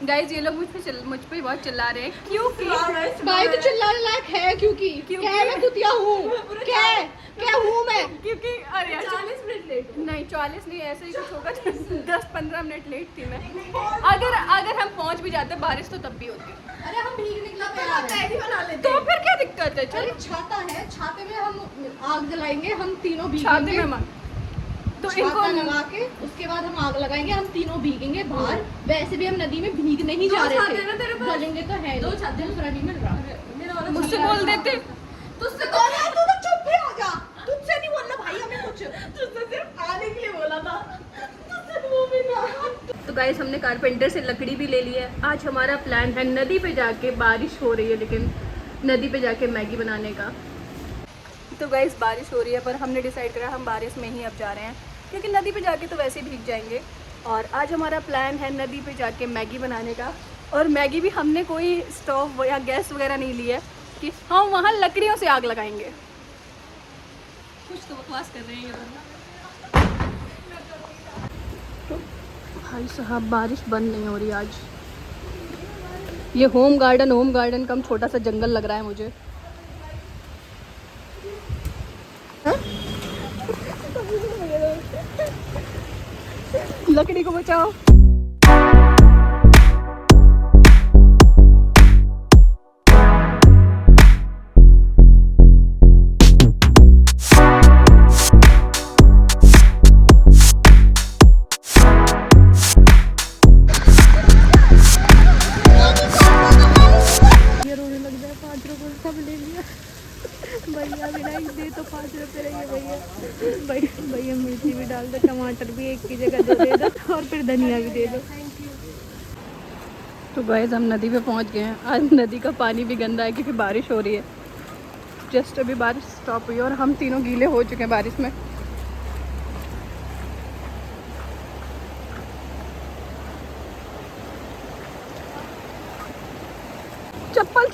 Guys ये लोग मुझ पे बहुत चिल्ला रहे हैं क्योंकि भाई तो चिल्लाने लायक है क्योंकि क्या मैं कुतिया हूँ क्या हूँ मैं क्योंकि अरे यार 40 मिनट लेट नहीं 40 नहीं ऐसे ही कुछ होगा 10-15 मिनट लेट थी मैं। अगर हम पहुंच भी जाते बारिश तो तब भी होती। अरे हम भीग निकला बना लेते तो फिर क्या दिक्कत है? अरे चलो छाता है, छाते में हम आग जलाएंगे, हम तीनों छाते भीगेंगे में तो छाता इनको लगा के उसके बाद हम आग लगाएंगे, हम तीनों भीगेंगे बाहर। वैसे भी हम नदी में भीग नहीं जा रहे थे, गलेंगे तो है दो छाते, दूसरा नहीं मिल रहा। मुझसे बोल देते तुझसे कौन है? तू तो चुप ही हो जा, तुझसे नहीं बोलना भाई हमें कुछ, तुझसे सिर्फ आने के लिए बोला था, तुझसे वो भी ना। तो गाइस हमने कारपेंटर से लकड़ी भी ले ली है। आज हमारा प्लान है नदी पे जाके, बारिश हो रही है लेकिन नदी पे जाके मैगी बनाने का। तो गाइस बारिश हो रही है पर हमने डिसाइड करा हम बारिश में ही अब जा रहे हैं क्योंकि नदी पे जाके तो वैसे ही भीग जाएंगे। और आज हमारा प्लान है नदी पे जाके मैगी बनाने का। और मैगी भी हमने कोई स्टोव या गैस वगैरह नहीं ली है कि हम वहाँ लकड़ियों से आग लगाएंगे। कुछ तो बकवास कर रहे हैं ये। भाई साहब बारिश बंद नहीं हो रही आज। ये होम गार्डन कम छोटा सा जंगल लग रहा है मुझे। लकड़ी को बचाओ। भैया भी दे तो 5 रुपये रहिए भैया मिर्ची भी डाल दो, टमाटर भी एक की जगह दे दो और फिर धनिया भी दे दो। तो गाइस हम नदी पे पहुंच गए हैं। आज नदी का पानी भी गंदा है क्योंकि बारिश हो रही है। जस्ट अभी बारिश स्टॉप हुई और हम तीनों गीले हो चुके हैं बारिश में। चप्पल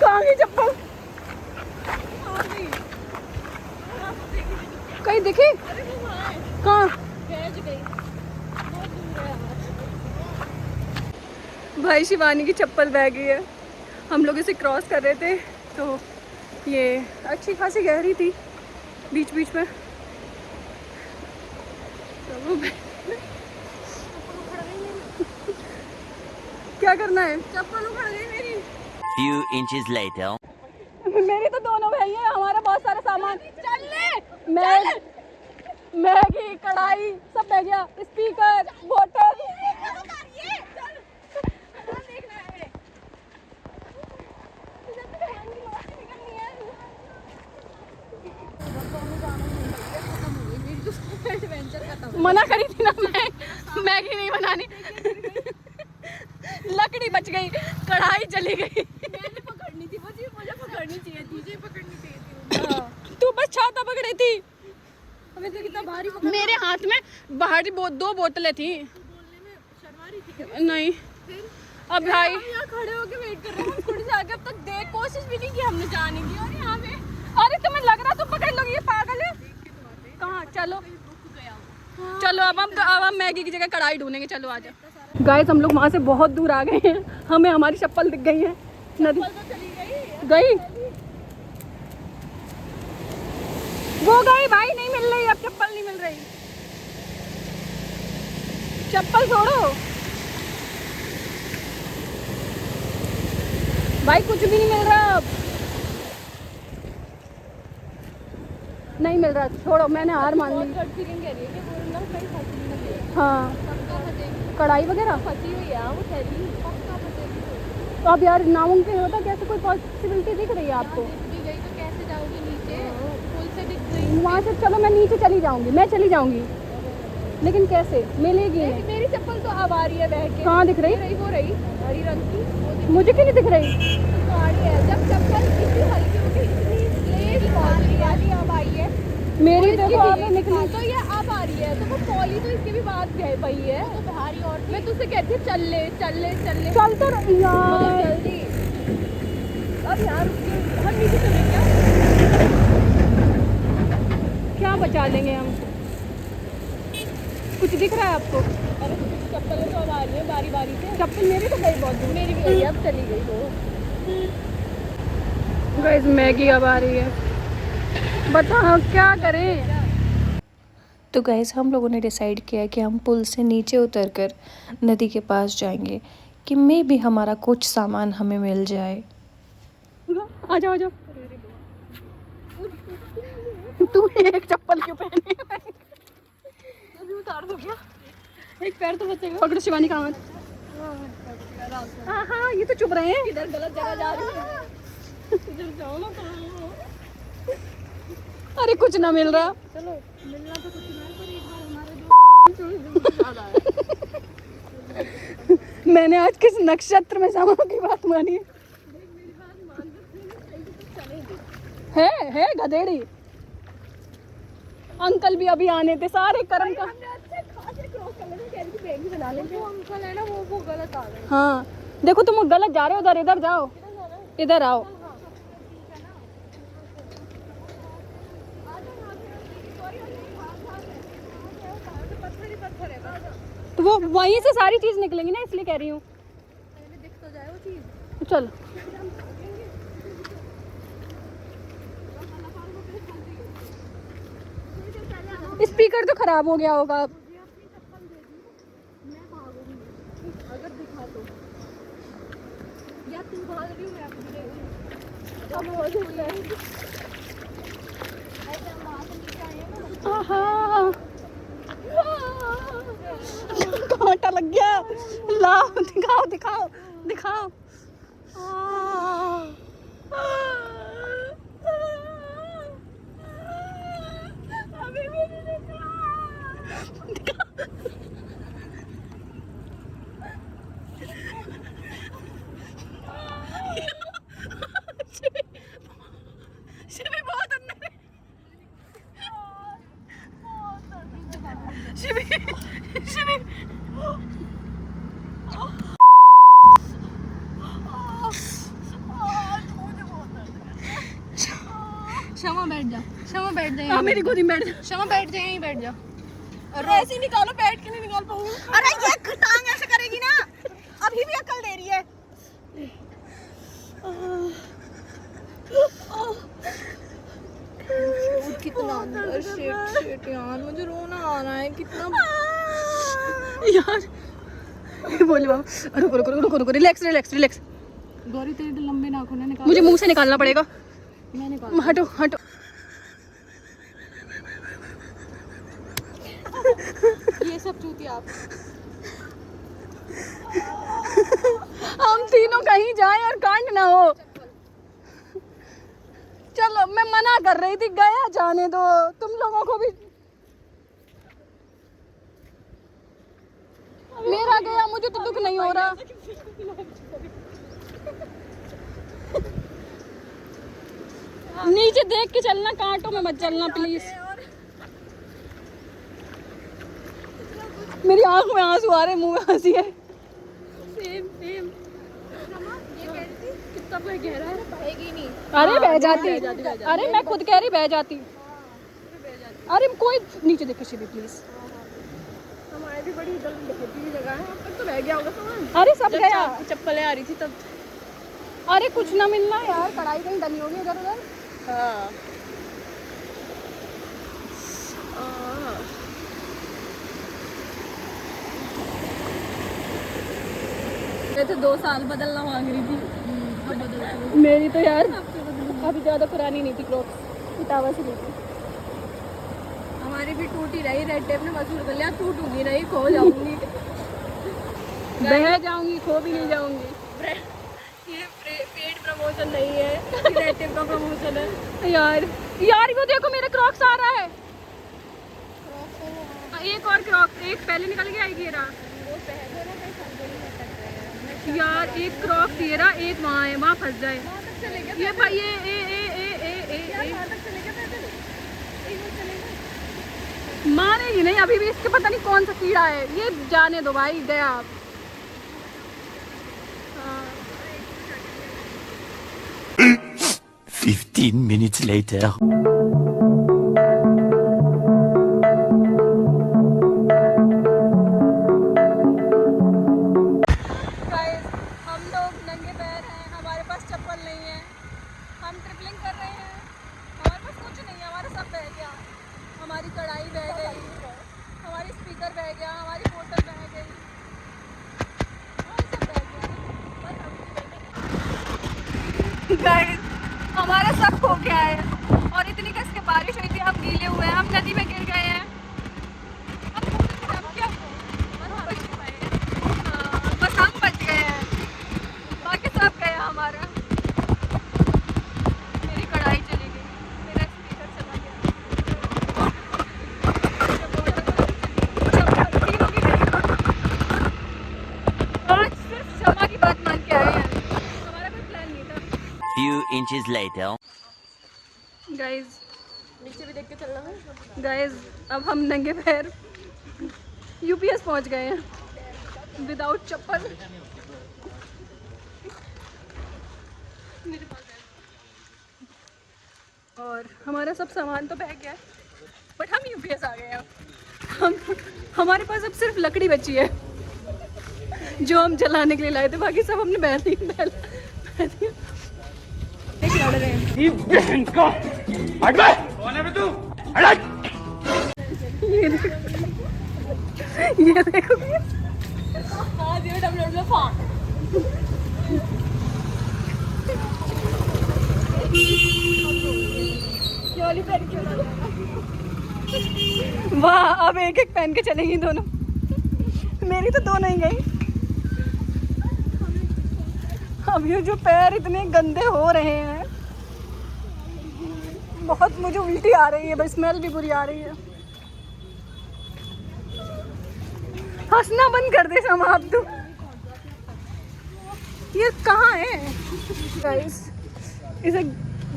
कहाँ गई चप्पल? कहीं दिखी? कहाँ? भाई शिवानी की चप्पल बह गई है। हम लोग इसे क्रॉस कर रहे थे तो ये अच्छी खासी गहरी थी बीच बीच में। क्या करना है? चप्पल उखड़ गई मेरी। Few inches later. मेरी तो दोनों भाई है, हमारा बहुत सारा सामान। चल ले मैगी कढ़ाई सब बह गया, स्पीकर बोतल। मना करी थी ना मैं मैगी नहीं बनानी। लकड़ी बच गई, कढ़ाई चली गई। मैंने पकड़नी थी, मुझे पकड़नी चाहिए थी, तुझे पकड़नी चाहिए थी। तू बस छाता पकड़ी थी। हमें तो कितना भारी पकड़ा। मेरे हाथ में बाहरी 2 बोतलें थी। बोलने में शर्मा रही थी क्या? नहीं अब भाई यहाँ खड़े होके वेट कर रहे हैं। खुद से आके अब तक देख कोशिश भी नहीं की हमने जाने की। और यहाँ पे अरे तुम्हें लग रहा तुम पकड़ लोगी, ये पागल है। कहाँ? चलो अब हम मैगी की जगह कढ़ाई ढूंढेंगे। चलो आ जाओ। गाइस हम लोग वहाँ से बहुत दूर आ गए हैं। हमें हमारी चप्पल दिख गई है। नदी तो चली गई वो गई भाई, नहीं मिल रही अब चप्पल, नहीं मिल रही। चप्पल छोड़ो भाई, कुछ भी नहीं मिल रहा अब, नहीं मिल रहा। छोड़ो, मैंने हार मान ली। हाँ कढ़ाई वगैरह फंसी हुई है वो थैली। तो अब यार नामुमकिन होता, कैसे कोई पॉसिबिलिटी दिख रही है आपको? तो कैसे जाओगी नीचे? पुल से दिख रही वहाँ से। चलो मैं नीचे चली जाऊँगी, लेकिन कैसे मिलेगी? मेरी चप्पल तो अब आ रही है बह के। कहाँ दिख रही? वो रही हरी रंग की। मुझे क्यों नहीं दिख रही? गाड़ी है जब चप्पल इतनी हल्की होगी, इतनी पहुँच रही है, अब आई है मेरी। देखो अब निकली तो ये अब आ रही है, तो वो पॉली तो इसके भी बाद गए पई है। तो भारी और मैं तुझसे कहती हूँ चल ले चल तो रही यार। जल्दी अब यार हम नीचे चले क्या? बचा लेंगे हम। कुछ दिख रहा है आपको? अरे चप्पल तो अब आ रही है बारी बारी से। चप्पल मेरी तो गई बहुत दूर। मेरी भी गई, अब चली गई वो। गाइस मैगी अब आ रही है, बताओ क्या करें। तो गाइस हम लोगों ने डिसाइड किया कि हम पुल से नीचे उतरकर नदी के पास जाएंगे कि मे भी हमारा कुछ सामान हमें मिल जाए। आ जाओ आ जाओ। तू एक चप्पल क्यों पहनी है? उतार दो क्या? एक पैर तो बचेगा। पकड़ो शिवानी का हाथ। हाँ हाँ ये तो चुप रहे हैं। इधर गलत जगह जा रही है। इधर जाओ ना। अरे कुछ ना मिल रहा। चलो मिलना तो कुछ नहीं, पर एक बार हमारे जो मैंने आज किस नक्षत्र में सामान की बात मानी है गधेड़ी। अंकल भी अभी आने थे, सारे कर्म का। वो अंकल है ना, वो गलत आ गए। हाँ देखो तुम गलत जा रहे हो, उधर इधर जाओ, इधर आओ। तो वो वहीं से सारी चीज निकलेंगी ना, इसलिए कह रही हूँ। दिख तो जाए वो चीज। चलो स्पीकर तो खराब हो गया होगा। अगर दिखा तो या तू भाग रही हो, मैं आपको देखूं। अब हो जाए ऐसा वहां से नीचे आए ना। आहा कांटा लग गया। लाओ दिखाओ दिखाओ दिखाओ। अभी भी नहीं दिखा। शिवी बहुत अंदर है। शिवी शिवी क्षमा बैठ जा, क्षमा बैठ जा। हाँ मेरी गोदी में बैठ जा। क्षमा बैठ जा, यहीं बैठ जा। और ऐसे ही निकालो, बैठ के नहीं निकाल पाऊंगी। अरे ये टांग ऐसे करेगी ना, अभी भी अकल दे रही है। कितना अंदर शिट यार, मुझे रोना आ रहा है कितना। यार बोले बाबा रुको रुको रुको रुको, रिलैक्स रिलैक्स रिलैक्स। गौरी तेरे तो लंबे नाखून है, निकाल। मुझे मुंह से निकालना पड़ेगा। मैं निकाल। हटो हटो। ये सब चूती आप। हम तीनों कहीं जाएं और कांड ना हो। चलो मैं मना कर रही थी, गया जाने दो, तुम लोगों को भी। मेरा गया, मुझे तो दुख नहीं हो रहा। नीचे देख के चलना, कांटों में मत चलना प्लीज। मेरी आंख में आंसू आ रहे, मुंह में हंसी है। Same same. कितना कोई गहरा है, बहेगी नहीं। अरे बह जाती। अरे मैं खुद कह रही बह जाती। अरे कोई नीचे देखे शिवी प्लीज। हमारे भी बड़ी बहती जगह है, अब तक तो रह गया होगा सामान। अरे सब गया। चप्पलें आ रही थी तब। अरे कुछ ना मिलना यार, कढ़ाई कहीं डली होगी इधर उधर। हाँ मैं तो 2 साल बदलना मांग रही थी, अब बदल। मेरी तो यार अभी ज्यादा पुरानी नहीं थी, क्रोक्स इटावा से लेती। हमारी भी टूटी रही, रेड टेप ने वसूल कर लिया, टूटूंगी नहीं, खो जाऊंगी। बह जाऊंगी, खो भी नहीं जाऊंगी। ये पेड प्रमोशन नहीं है, रेड टेप का प्रमोशन है। यार यार वो देखो मेरा क्रॉक्स आ रहा है। एक और क्रॉक्स, एक पहले निकल गया, एक ये रहा। यार एक क्रॉक्स ये रहा, एक वहाँ है, वहाँ फंस जाए। ये भाई ये मानेगी नहीं अभी भी, इसके पता नहीं कौन सा कीड़ा है ये। जाने दो भाई, गया आप। 15 minutes later. हमारी कढ़ाई बह गई, हमारी स्पीकर बह गया, हमारी बोतल बह गई, और सब बह गया। गाइस हमारा सब खो गया है और इतनी कस के बारिश हुई थी, हम गीले हुए हैं, हम नदी में गिर गए हैं। अब क्या बस हम बच गए हैं, बाकी सब गया हमारा। मेरी कढ़ाई चली गई, मेरा स्पीकर चला गया, आज सिर्फ शमा की बात मान के आए हैं, हमारा कोई प्लान नहीं था। Few inches later. गाइस नीचे भी देख के चलना है। गाइस अब हम नंगे पैर यूपीएस पहुंच गए हैं विदाउट चप्पल। मेरे पास है और हमारा सब सामान तो बह गया है, बट हम यूपीएस आ गए हैं। हम हमारे पास अब सिर्फ लकड़ी बची है जो हम जलाने के लिए लाए थे, बाकी सब हमने बह दी। एक लड़ रहे हैं। ये देखो वाह, अब एक एक पहन के चलेंगी दोनों। मेरी तो दो नहीं गई। अब ये जो पैर इतने गंदे हो रहे हैं, बहुत मुझे उल्टी आ रही है, बस स्मेल भी बुरी आ रही है। हंसना बंद कर दे शमा अब तू। ये कहाँ है गाइस? इसे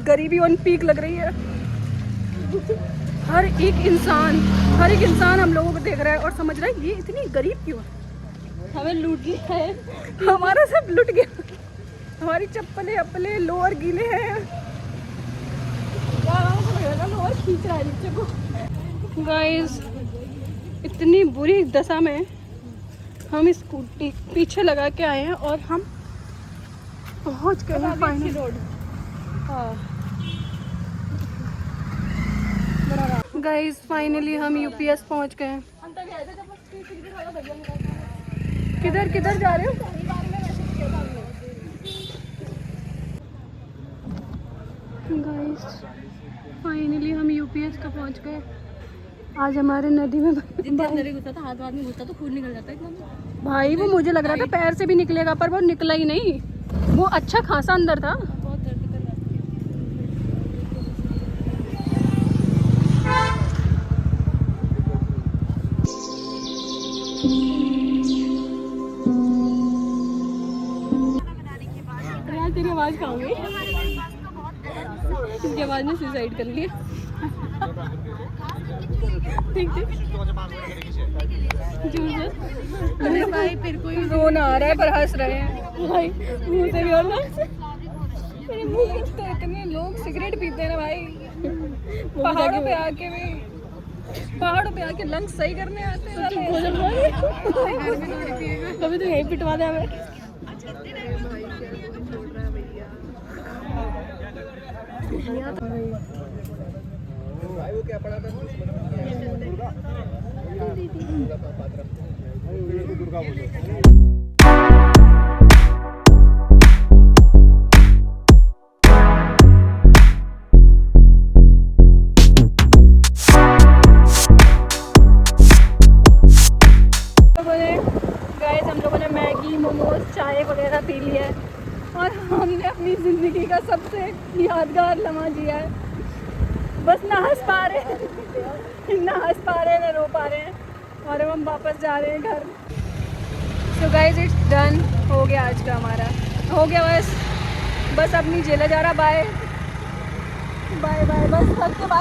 गरीबी ऑन पीक लग रही है। हर एक इंसान हम लोगों को देख रहा है और समझ रहा है ये इतनी गरीब क्यों है। हमें लूट गया है, हमारा सब लूट गया। हमारी चप्पलें अपले लोअर गीले हैं। लोअर खींच रहा है नीचे को। गाइस इतनी बुरी दशा में हम स्कूटी पीछे लगा के आए हैं और हम पहुंच गए हैं फाइनल रोड। गाइस फाइनली हम यूपीएस पहुंच गए हैं। किधर किधर जा रहे हो? गाइस फाइनली हम यूपीएस का पहुंच गए। आज हमारे नदी में अंदर ही घुसा था, हाथ में घुसा तो खून निकल जाता है एकदम। भाई वो मुझे लग रहा था पैर से भी निकलेगा, पर वो निकला ही नहीं। वो अच्छा खासा अंदर था। बहुत दर्द कर रहा है। यार तेरी आवाज़ कहाँ गई? इसकी आवाज़ ने सुसाइड कर लिया। ठीक ठीक अरे भाई फिर कोई रोना आ रहा है पर हंस रहे हैं भाई। मुंह से भी और मेरे मुंह में इतने लोग सिगरेट पीते हैं ना भाई। पहाड़ों पे आके लंग्स सही करने आते हैं। कभी तो यही पिटवा दे हमें। वो क्या पढ़ा था? दुर्गा बोलो। हम लोगों ने मैगी मोमोज चाय वगैरह पी लिया है और हमने अपनी ज़िंदगी का सबसे यादगार लम्हा जिया है। बस ना हंस पा रहे ना रो पा रहे हैं और अब हम वापस जा रहे हैं घर। सो गाइज इट्स डन, हो गया आज का हमारा, हो गया बस अपनी जेला जा रहा। बाय बाय बाय, बस घर के बाद